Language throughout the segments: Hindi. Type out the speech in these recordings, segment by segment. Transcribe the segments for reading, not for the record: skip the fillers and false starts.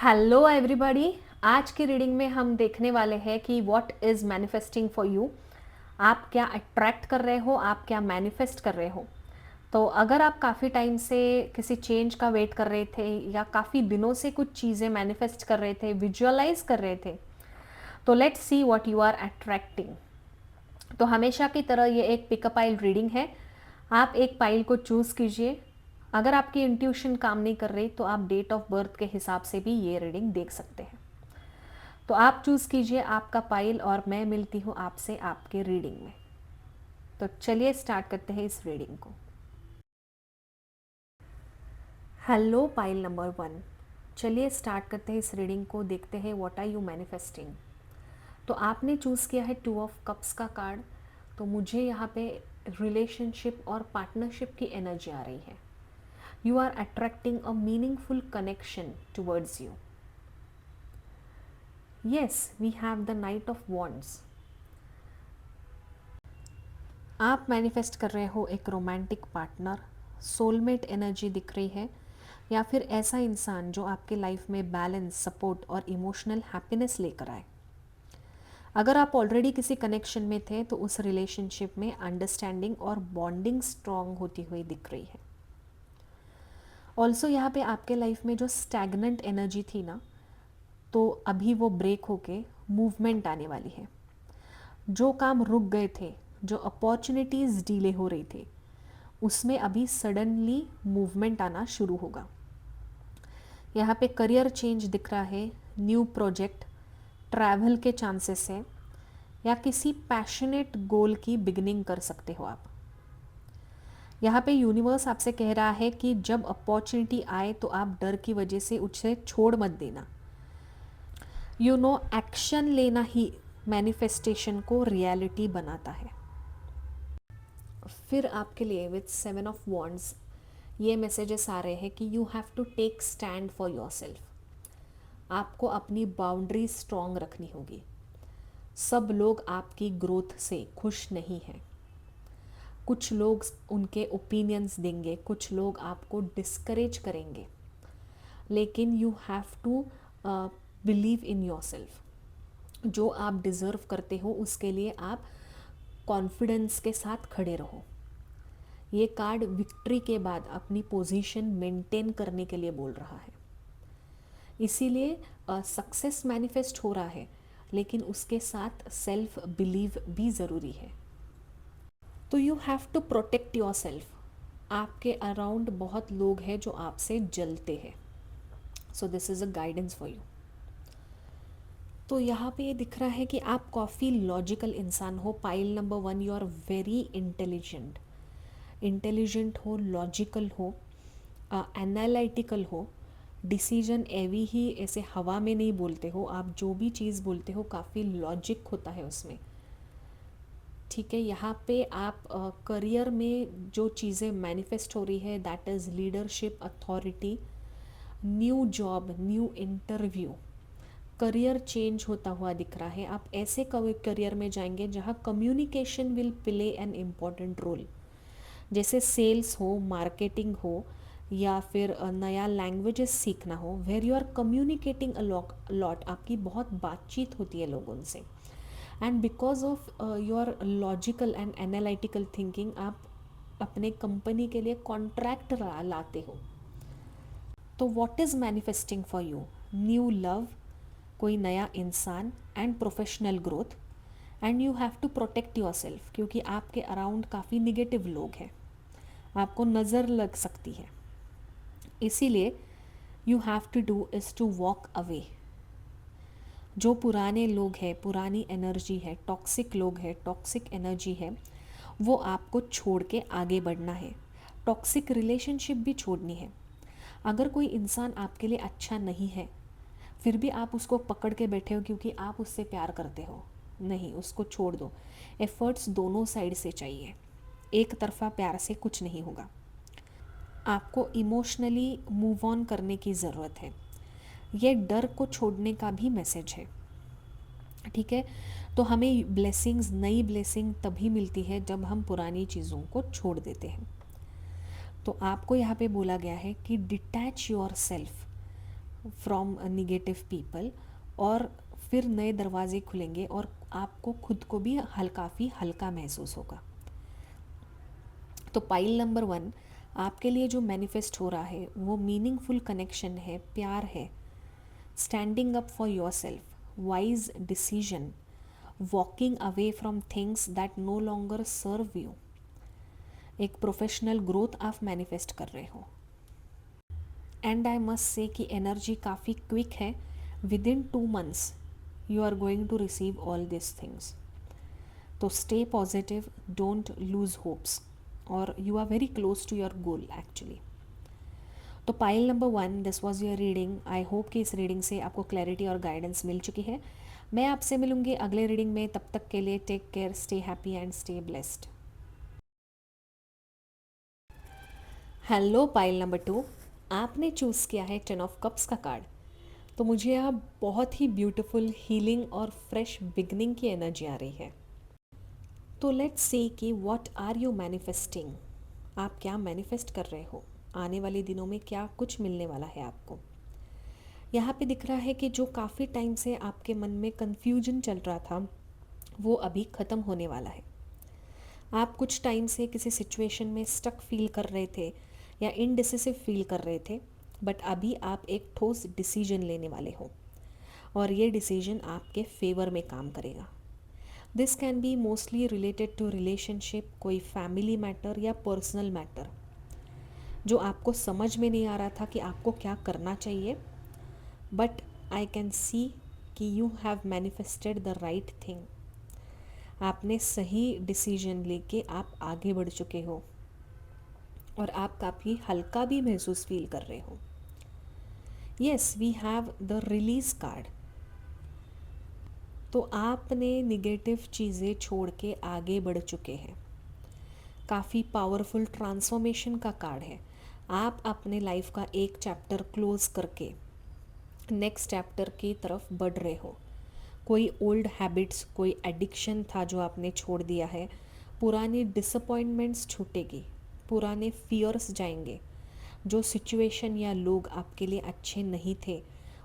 Hello everybody. आज की रीडिंग में हम देखने वाले हैं कि what is manifesting for you. आप क्या अट्रैक्ट कर रहे हो, आप क्या मैनिफेस्ट कर रहे हो। तो अगर आप काफ़ी टाइम से किसी चेंज का वेट कर रहे थे या काफ़ी दिनों से कुछ चीज़ें मैनिफेस्ट कर रहे थे, विजुअलाइज कर रहे थे, तो let's see what you are attracting. तो हमेशा की तरह ये एक पिकअप पाइल रीडिंग है। आप एक पाइल को चूज़ कीजिए। अगर आपकी इंट्यूशन काम नहीं कर रही तो आप डेट ऑफ बर्थ के हिसाब से भी ये रीडिंग देख सकते हैं। तो आप चूज़ कीजिए आपका पाइल और मैं मिलती हूँ आपसे आपके रीडिंग में। तो चलिए स्टार्ट करते हैं इस रीडिंग को। Hello pile number 1। चलिए स्टार्ट करते हैं इस रीडिंग को, देखते हैं व्हाट आर यू मैनिफेस्टिंग। तो आपने चूज़ किया है 2 ऑफ कप्स का कार्ड। तो मुझे यहाँ पे रिलेशनशिप और पार्टनरशिप की एनर्जी आ रही है। You are attracting a meaningful connection towards you. Yes, we have the knight of wands. आप मैनिफेस्ट कर रहे हो एक रोमांटिक पार्टनर, सोलमेट एनर्जी दिख रही है, या फिर ऐसा इंसान जो आपके लाइफ में बैलेंस, सपोर्ट और इमोशनल हैप्पीनेस लेकर आए। अगर आप ऑलरेडी किसी कनेक्शन में थे तो उस रिलेशनशिप में अंडरस्टैंडिंग और बॉन्डिंग स्ट्रॉन्ग होती हुई दिख रही है। ऑल्सो यहाँ पे आपके लाइफ में जो स्टैग्नेंट एनर्जी थी ना, तो अभी वो ब्रेक होके मूवमेंट आने वाली है। जो काम रुक गए थे, जो अपॉर्चुनिटीज़ डिले हो रही थी, उसमें अभी सडनली मूवमेंट आना शुरू होगा। यहाँ पे करियर चेंज दिख रहा है, न्यू प्रोजेक्ट, ट्रैवल के चांसेस है, या किसी पैशनेट गोल की बिगिनिंग कर सकते हो आप। यहाँ पे यूनिवर्स आपसे कह रहा है कि जब अपॉर्चुनिटी आए तो आप डर की वजह से उसे छोड़ मत देना। एक्शन लेना ही मैनिफेस्टेशन को रियलिटी बनाता है। फिर आपके लिए विथ 7 ऑफ वॉन्ड्स ये मैसेजेस आ रहे हैं कि you have to take stand for yourself. आपको अपनी बाउंड्री स्ट्रॉन्ग रखनी होगी। सब लोग आपकी ग्रोथ से खुश नहीं हैं। कुछ लोग उनके ओपिनियंस देंगे, कुछ लोग आपको डिस्करेज करेंगे, लेकिन you have to believe in yourself. जो आप डिज़र्व करते हो उसके लिए आप कॉन्फिडेंस के साथ खड़े रहो। ये कार्ड विक्ट्री के बाद अपनी पोजीशन मेंटेन करने के लिए बोल रहा है। इसीलिए सक्सेस मैनिफेस्ट हो रहा है, लेकिन उसके साथ सेल्फ बिलीव भी ज़रूरी है। तो you have to protect yourself. आपके अराउंड बहुत लोग हैं जो आपसे जलते हैं, so this is a guidance for you. तो यहाँ पे ये दिख रहा है कि आप काफ़ी लॉजिकल इंसान हो। Pile number 1, you are very intelligent हो, लॉजिकल हो, एनालिटिकल हो, डिसीजन एवी ही ऐसे हवा में नहीं बोलते हो। आप जो भी चीज़ बोलते हो काफ़ी लॉजिक होता है उसमें। ठीक है, यहाँ पे आप करियर में जो चीज़ें मैनिफेस्ट हो रही है that is leadership, authority, new job, new interview, career change होता हुआ दिख रहा है। आप ऐसे करियर में जाएंगे जहाँ communication will play an important role, जैसे सेल्स हो, मार्केटिंग हो, या फिर नया लैंग्वेजेस सीखना हो, where you are communicating a lot. आपकी बहुत बातचीत होती है लोगों से, and because of your logical and analytical thinking आप अपने कंपनी के लिए कॉन्ट्रैक्ट लाते हो। तो what is manifesting for you? New love, कोई नया इंसान, and professional growth, and you have to protect your self, क्योंकि आपके अराउंड काफ़ी निगेटिव लोग हैं, आपको नज़र लग सकती है। इसीलिए you have to do is to walk away. जो पुराने लोग हैं, पुरानी एनर्जी है, टॉक्सिक लोग हैं, टॉक्सिक एनर्जी है, वो आपको छोड़ के आगे बढ़ना है। टॉक्सिक रिलेशनशिप भी छोड़नी है। अगर कोई इंसान आपके लिए अच्छा नहीं है फिर भी आप उसको पकड़ के बैठे हो क्योंकि आप उससे प्यार करते हो, नहीं, उसको छोड़ दो। एफर्ट्स दोनों साइड से चाहिए, एक तरफा प्यार से कुछ नहीं होगा। आपको इमोशनली मूव ऑन करने की ज़रूरत है। ये डर को छोड़ने का भी मैसेज है। ठीक है, तो हमें ब्लेसिंग्स, नई ब्लेसिंग तभी मिलती है जब हम पुरानी चीज़ों को छोड़ देते हैं। तो आपको यहाँ पे बोला गया है कि detach your self, from negative people, और फिर नए दरवाजे खुलेंगे और आपको खुद को भी काफ़ी हल्का महसूस होगा। तो पाइल नंबर 1, आपके लिए जो मैनिफेस्ट हो रहा है वो मीनिंगफुल कनेक्शन है, प्यार है, standing up for yourself, wise decision, walking away from things that no longer serve you. एक प्रोफेशनल ग्रोथ आप मैनिफेस्ट कर रहे हो। एंड आई मस्ट से कि एनर्जी काफ़ी क्विक है, with in 2 months you are going to receive all this things. तो stay positive, don't lose hopes, और you are very close to your goal actually. तो pile number 1, this was your reading. I hope कि इस रीडिंग से आपको क्लैरिटी और गाइडेंस मिल चुकी है। मैं आपसे मिलूंगी अगले रीडिंग में, तब तक के लिए take care, stay happy and stay blessed. Hello pile number 2, आपने चूज़ किया है 10 of Cups का कार्ड। तो मुझे यहाँ बहुत ही ब्यूटीफुल, हीलिंग और फ्रेश बिगनिंग की एनर्जी आ रही है। तो लेट्स सी कि व्हाट आर यू मैनिफेस्टिंग। आप क्या मैनिफेस्ट कर रहे हो, आने वाले दिनों में क्या कुछ मिलने वाला है आपको। यहाँ पे दिख रहा है कि जो काफ़ी टाइम से आपके मन में कन्फ्यूजन चल रहा था वो अभी ख़त्म होने वाला है। आप कुछ टाइम से किसी सिचुएशन में स्टक फील कर रहे थे या इनडिसिसिव फील कर रहे थे, बट अभी आप एक ठोस डिसीजन लेने वाले हो और ये डिसीजन आपके फेवर में काम करेगा। This can be mostly related to relationship, कोई फैमिली मैटर या पर्सनल मैटर जो आपको समझ में नहीं आ रहा था कि आपको क्या करना चाहिए, बट आई कैन सी कि you have manifested the right thing. आपने सही डिसीजन लेके आप आगे बढ़ चुके हो और आप काफ़ी हल्का भी महसूस फील कर रहे हो। Yes, we have the release card. तो आपने निगेटिव चीज़ें छोड़ के आगे बढ़ चुके हैं। काफ़ी पावरफुल ट्रांसफॉर्मेशन का कार्ड है। आप अपने लाइफ का एक चैप्टर क्लोज करके नेक्स्ट चैप्टर की तरफ बढ़ रहे हो। कोई ओल्ड हैबिट्स, कोई एडिक्शन था जो आपने छोड़ दिया है, पुरानी डिसअपॉइंटमेंट्स छूटेगी, पुराने फियर्स जाएंगे। जो सिचुएशन या लोग आपके लिए अच्छे नहीं थे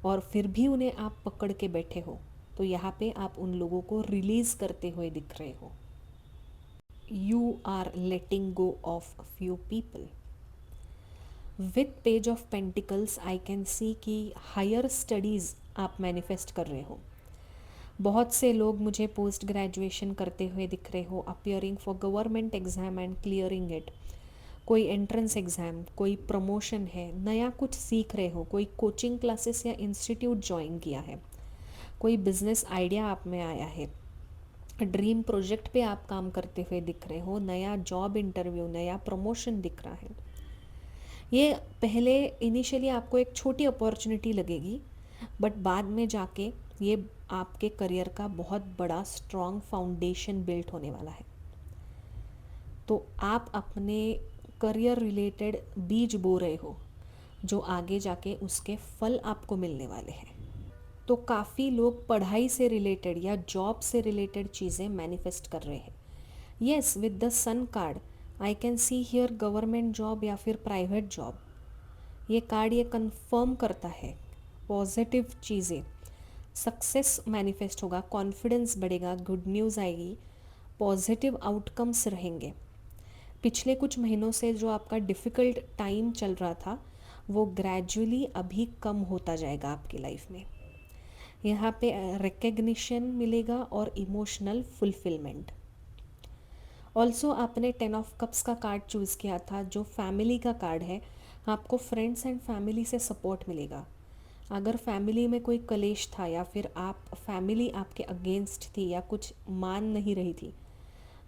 और फिर भी उन्हें आप पकड़ के बैठे हो, तो यहाँ पे आप उन लोगों को रिलीज़ करते हुए दिख रहे हो। You are letting go of few people. With page of pentacles I can see कि हायर स्टडीज़ आप मैनिफेस्ट कर रहे हो। बहुत से लोग मुझे पोस्ट ग्रेजुएशन करते हुए दिख रहे हो, appearing for government exam and clearing it. कोई एंट्रेंस एग्ज़ाम, कोई प्रमोशन है, नया कुछ सीख रहे हो, कोई कोचिंग क्लासेस या इंस्टीट्यूट ज्वाइन किया है, कोई बिजनेस आइडिया आप में आया है, ड्रीम प्रोजेक्ट पे आप काम करते हुए दिख रहे हो, नया जॉब इंटरव्यू, नया प्रमोशन दिख रहा है। ये पहले इनिशियली आपको एक छोटी अपॉर्चुनिटी लगेगी, बट बाद में जाके ये आपके करियर का बहुत बड़ा स्ट्रॉन्ग फाउंडेशन बिल्ट होने वाला है। तो आप अपने करियर रिलेटेड बीज बो रहे हो जो आगे जाके उसके फल आपको मिलने वाले हैं। तो काफ़ी लोग पढ़ाई से रिलेटेड या जॉब से रिलेटेड चीज़ें मैनिफेस्ट कर रहे हैं। Yes, with the sun card I can see here government job या फिर प्राइवेट जॉब। ये कार्ड ये कंफर्म करता है पॉजिटिव चीज़ें, सक्सेस मैनिफेस्ट होगा, कॉन्फिडेंस बढ़ेगा, गुड न्यूज़ आएगी, पॉजिटिव आउटकम्स रहेंगे। पिछले कुछ महीनों से जो आपका डिफ़िकल्ट टाइम चल रहा था वो ग्रेजुअली अभी कम होता जाएगा आपकी लाइफ में। यहाँ पे रिकग्निशन मिलेगा और इमोशनल फुलफिलमेंट। ऑल्सो आपने 10 of Cups का कार्ड चूज़ किया था जो फैमिली का कार्ड है। आपको फ्रेंड्स एंड फैमिली से सपोर्ट मिलेगा। अगर फैमिली में कोई कलेश था या फिर फैमिली आपके अगेंस्ट थी या कुछ मान नहीं रही थी,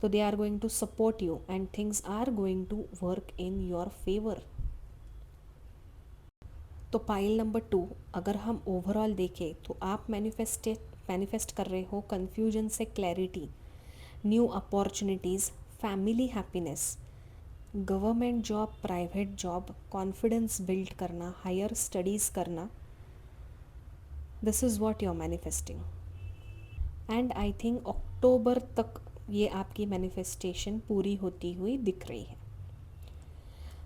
तो they are going to support you and things are going to work in your favour. तो पाइल नंबर 2, अगर हम ओवरऑल देखें तो आप मैनिफेस्ट कर रहे हो कन्फ्यूजन से clarity, new opportunities, family happiness, government job, private job, confidence build करना, हायर स्टडीज़ करना। This is what you are manifesting. And I think October तक ये आपकी मैनिफेस्टेशन पूरी होती हुई दिख रही है।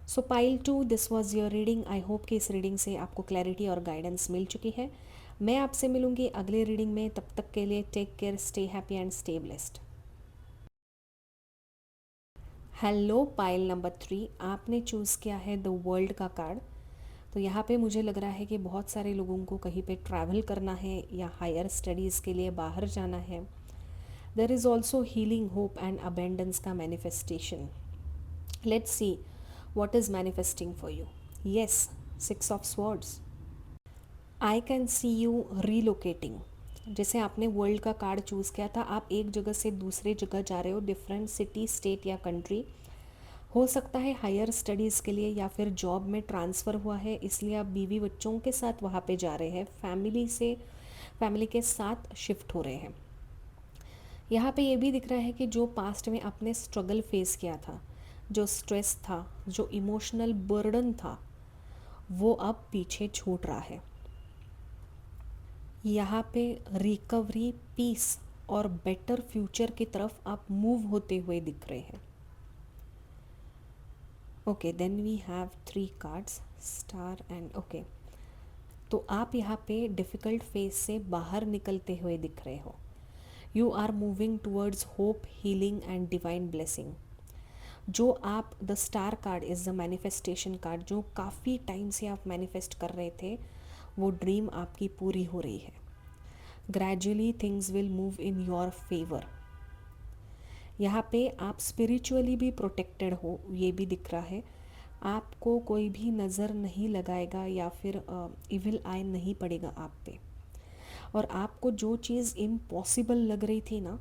सो pile 2, this was your reading. I hope कि इस रीडिंग से आपको क्लैरिटी और गाइडेंस मिल चुकी है। मैं आपसे मिलूंगी अगले रीडिंग में, तब तक के लिए take care, stay happy and stay blessed. Hello pile number 3, आपने चूज़ किया है द वर्ल्ड का कार्ड। तो यहाँ पे मुझे लग रहा है कि बहुत सारे लोगों को कहीं पे ट्रैवल करना है या हायर स्टडीज़ के लिए बाहर जाना है। There is also healing, hope and abundance का manifestation. Let's see what is manifesting for you. Yes, 6 of swords. I can see you relocating. जैसे आपने वर्ल्ड का कार्ड चूज़ किया था, आप एक जगह से दूसरे जगह जा रहे हो, डिफरेंट सिटी, स्टेट या कंट्री। हो सकता है हायर स्टडीज़ के लिए या फिर जॉब में ट्रांसफ़र हुआ है, इसलिए आप बीवी बच्चों के साथ वहाँ पे जा रहे हैं, फैमिली के साथ शिफ्ट हो रहे हैं। यहाँ पे ये भी दिख रहा है कि जो पास्ट में आपने स्ट्रगल फेस किया था, जो स्ट्रेस था, जो इमोशनल बर्डन था, वो अब पीछे छूट रहा है। यहाँ पे रिकवरी, पीस और बेटर फ्यूचर की तरफ आप मूव होते हुए दिख रहे हैं। Okay, then we have 3 cards, star and okay. तो आप यहाँ पे डिफ़िकल्ट फेज से बाहर निकलते हुए दिख रहे हो। You are moving towards hope, healing and divine blessing. जो आप, the star card is the manifestation card, जो काफ़ी टाइम से आप मैनिफेस्ट कर रहे थे, वो ड्रीम आपकी पूरी हो रही है। Gradually things will move in your favour. यहाँ पे आप स्पिरिचुअली भी प्रोटेक्टेड हो, ये भी दिख रहा है। आपको कोई भी नज़र नहीं लगाएगा या फिर इविल आई नहीं पड़ेगा आप पे। और आपको जो चीज़ इम्पॉसिबल लग रही थी ना,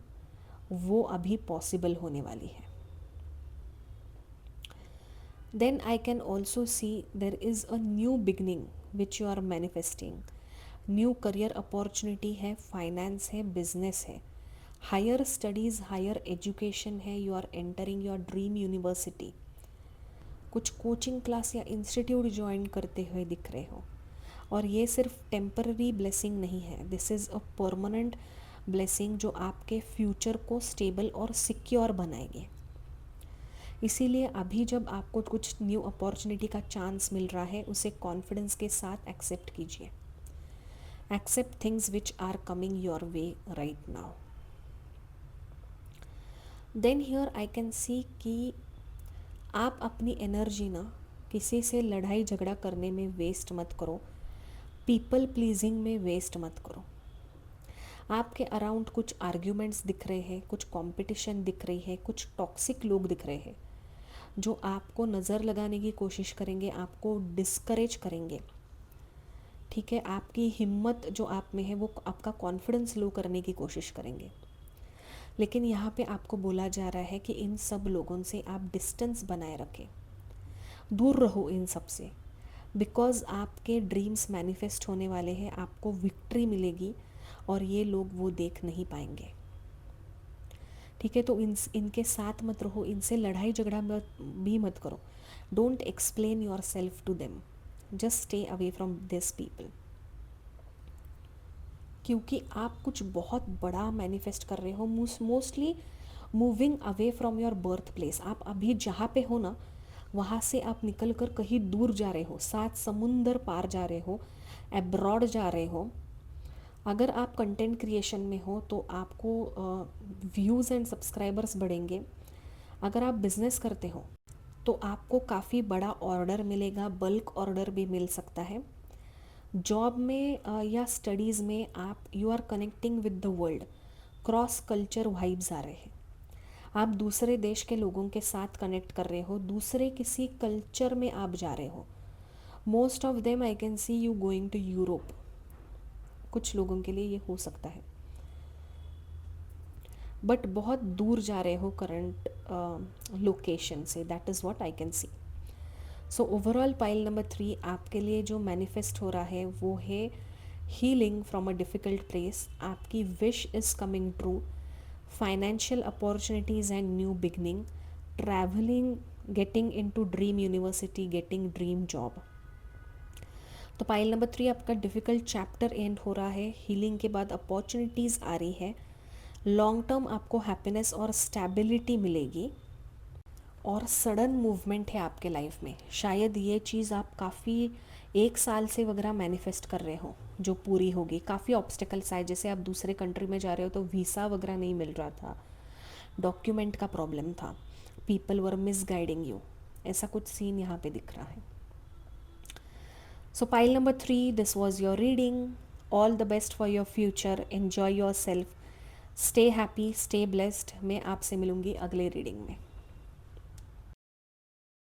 वो अभी पॉसिबल होने वाली है। Then I can also see there is a new beginning which you are manifesting. New career opportunity है, फाइनेंस है, बिजनेस है, हायर स्टडीज़, हायर एजुकेशन है। You are entering your dream university. कुछ कोचिंग क्लास या इंस्टीट्यूट ज्वाइन करते हुए दिख रहे हो। और ये सिर्फ टेम्पररी ब्लेसिंग नहीं है, this is a permanent blessing जो आपके फ्यूचर को स्टेबल और सिक्योर बनाएंगे। इसीलिए अभी जब आपको कुछ न्यू अपॉर्चुनिटी का चांस मिल रहा है, उसे कॉन्फिडेंस के साथ एक्सेप्ट कीजिए। Accept things which are coming your way right now. Then here I can see कि आप अपनी एनर्जी ना किसी से लड़ाई झगड़ा करने में वेस्ट मत करो, पीपल प्लीजिंग में वेस्ट मत करो। आपके अराउंड कुछ आर्ग्यूमेंट्स दिख रहे हैं, कुछ कंपटीशन दिख रही है, कुछ टॉक्सिक लोग दिख रहे हैं जो आपको नज़र लगाने की कोशिश करेंगे, आपको डिस्करेज करेंगे। ठीक है, आपकी हिम्मत जो आप में है वो आपका कॉन्फिडेंस लो करने की कोशिश करेंगे। लेकिन यहाँ पे आपको बोला जा रहा है कि इन सब लोगों से आप डिस्टेंस बनाए रखें, दूर रहो इन सब से, बिकॉज़ आपके ड्रीम्स मैनिफेस्ट होने वाले हैं, आपको विक्ट्री मिलेगी और ये लोग वो देख नहीं पाएंगे। ठीक है, तो इनके साथ मत रहो, इनसे लड़ाई झगड़ा भी मत करो। Don't explain yourself to them, just stay away from this people. क्योंकि आप कुछ बहुत बड़ा मैनिफेस्ट कर रहे हो, mostly moving away from your birth place. आप अभी जहाँ पे हो ना, वहाँ से आप निकल कर कहीं दूर जा रहे हो, 7 समुंदर पार जा रहे हो, एब्रॉड जा रहे हो। अगर आप कंटेंट क्रिएशन में हो तो आपको व्यूज़ एंड सब्सक्राइबर्स बढ़ेंगे। अगर आप बिज़नेस करते हो तो आपको काफ़ी बड़ा ऑर्डर मिलेगा, बल्क ऑर्डर भी मिल सकता है। जॉब में या स्टडीज़ में आप you are connecting with the world, cross culture vibes आ रहे हैं। आप दूसरे देश के लोगों के साथ कनेक्ट कर रहे हो, दूसरे किसी कल्चर में आप जा रहे हो। Most of them I can see you going to Europe. कुछ लोगों के लिए ये हो सकता है, बट बहुत दूर जा रहे हो करंट लोकेशन से, that is what I can C. So overall pile number 3 आपके लिए जो मैनिफेस्ट हो रहा है वो है healing from a difficult place. आपकी wish is coming true, financial opportunities and new beginning, travelling, getting into dream university, getting dream job. तो पाइल नंबर 3 आपका डिफ़िकल्ट चैप्टर एंड हो रहा है, हीलिंग के बाद अपॉर्चुनिटीज़ आ रही है, लॉन्ग टर्म आपको हैप्पीनेस और स्टेबिलिटी मिलेगी। और सडन मूवमेंट है आपके लाइफ में। शायद ये चीज़ आप काफ़ी 1 साल से वगैरह मैनिफेस्ट कर रहे हो जो पूरी होगी। काफ़ी ऑब्स्टिकल्स आए, जैसे आप दूसरे कंट्री में जा रहे हो तो वीज़ा वगैरह नहीं मिल रहा था, डॉक्यूमेंट का प्रॉब्लम था, people were miss guiding you, ऐसा कुछ सीन यहाँ पे दिख रहा है। सो pile number 3, this was your reading. All the best for your future, enjoy your self, stay happy, stay blessed. मैं आपसे मिलूँगी अगले रीडिंग में।